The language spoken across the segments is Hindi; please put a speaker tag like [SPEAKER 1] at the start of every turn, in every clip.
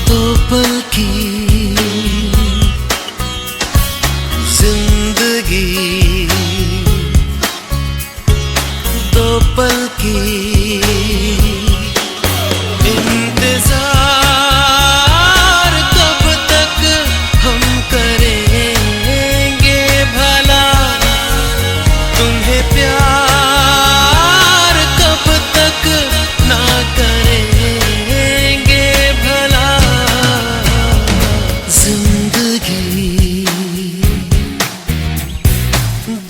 [SPEAKER 1] दो पल की जिंदगी, दो पल की इंतजार कब तक हम करेंगे भला, तुम्हें प्यार कब तक ना करेंगे भला। जिंदगी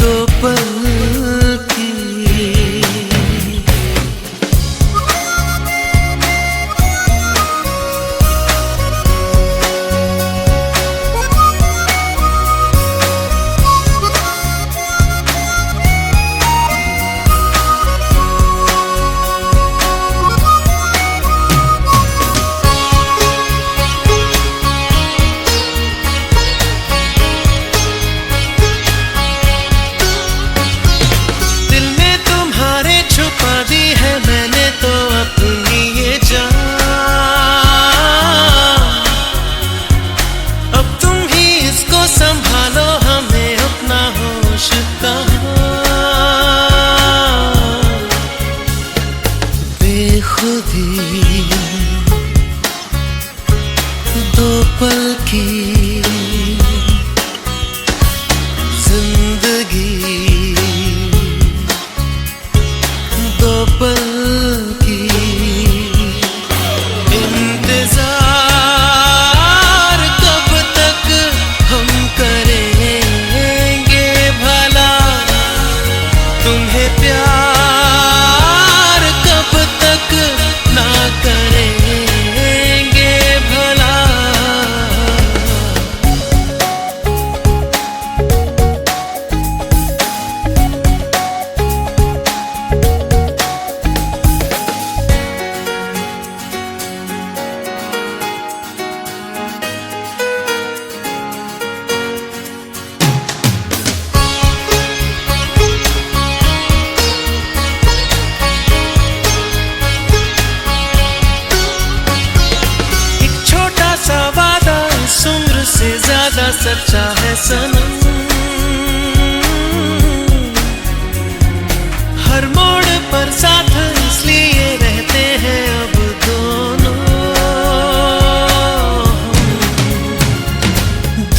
[SPEAKER 1] दो पल की। संभालो हमें अपना होश कहाँ, बेखुदी दो पल की जिंदगी, दो पल की इंतजार कब तक हम करेंगे भला, तुम्हें प्यार कब तक ना करेंगे भला। से ज्यादा सच्चा है सनम, हर मोड़ पर साथ इसलिए रहते हैं अब दोनों।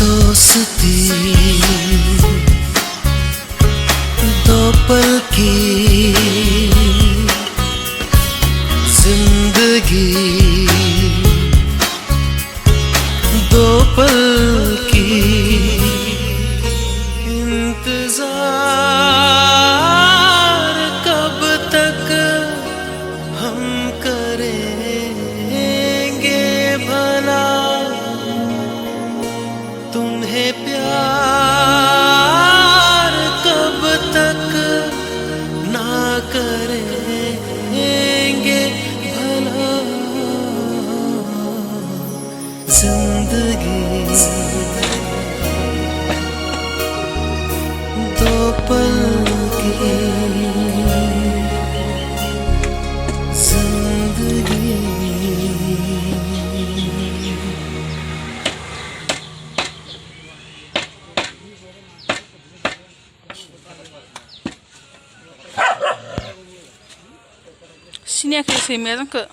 [SPEAKER 1] दोस्ती दो पल की जिंदगी, दो पल की इंतजार कब तक हम करेंगे भला, तुम्हें प्यार कब तक ना करेंगे भला। जिंदगी दो पल की जिंदगी।
[SPEAKER 2] Sini aqui assim mesmo que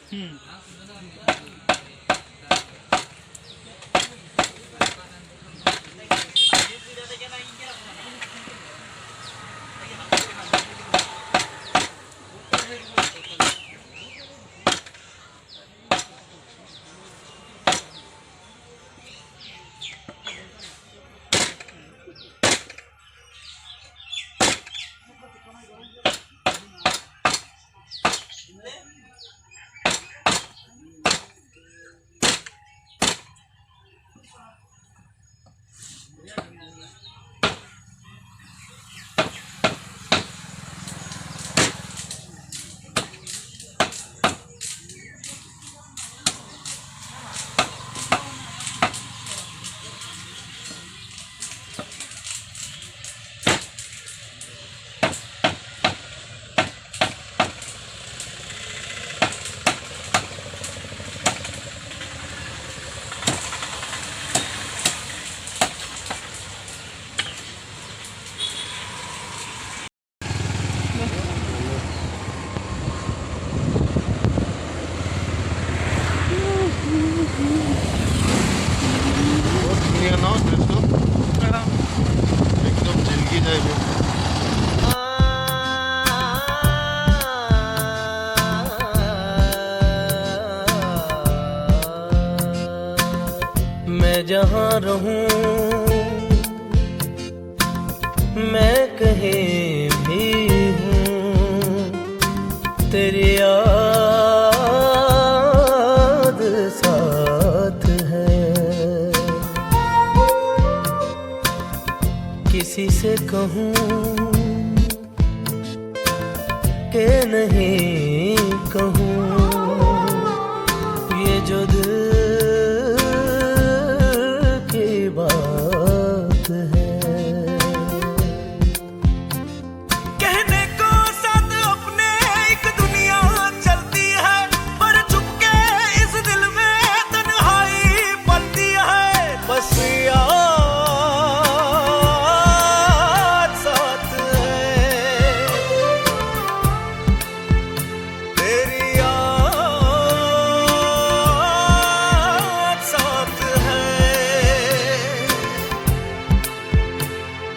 [SPEAKER 1] जहाँ रहूं मैं कहीं भी हूँ, तेरी याद साथ है। किसी से कहूँ कि नहीं कहूँ, ये जो दिल की बात है।
[SPEAKER 3] कहने को साथ अपने एक दुनिया चलती है, पर चुपके इस दिल में तन्हाई पलती है।
[SPEAKER 1] बस याद साथ है,
[SPEAKER 3] तेरी याद साथ है,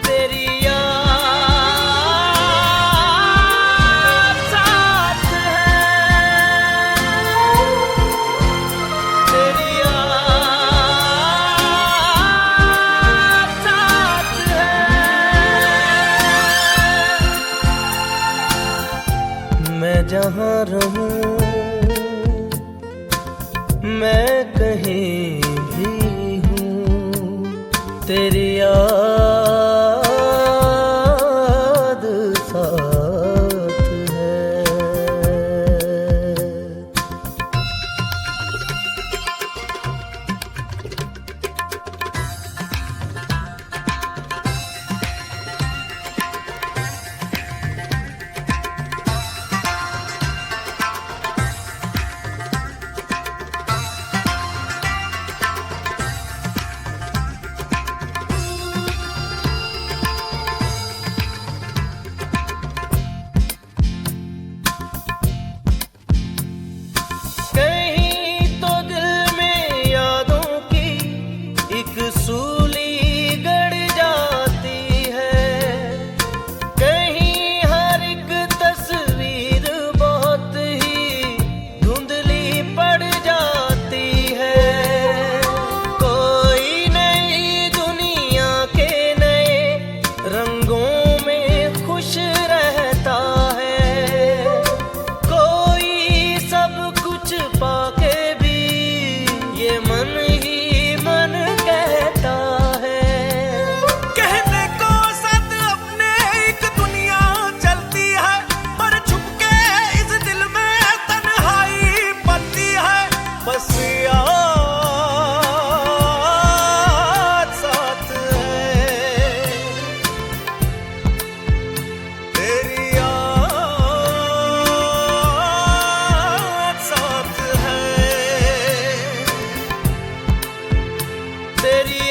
[SPEAKER 1] तेरी याद साथ है, तेरी याद साथ है। मैं जहाँ रहूं मैं कहीं भी हूँ, तेरी याद साथ है। कहीं तो दिल में यादों की एक सूली गड़ जाती है, कहीं हर एक तस्वीर बहुत ही धुंधली पड़ जाती है। कोई नई दुनिया के नए रंगों में खुश रहता है, कोई सब कुछ पाके भी ये मन ही मन कहता है।
[SPEAKER 3] कहने को साथ अपने एक दुनिया चलती है, पर चुपके इस दिल में तन्हाई पलती है।
[SPEAKER 1] बस याद साथ है,
[SPEAKER 3] तेरी याद साथ है,
[SPEAKER 1] तेरी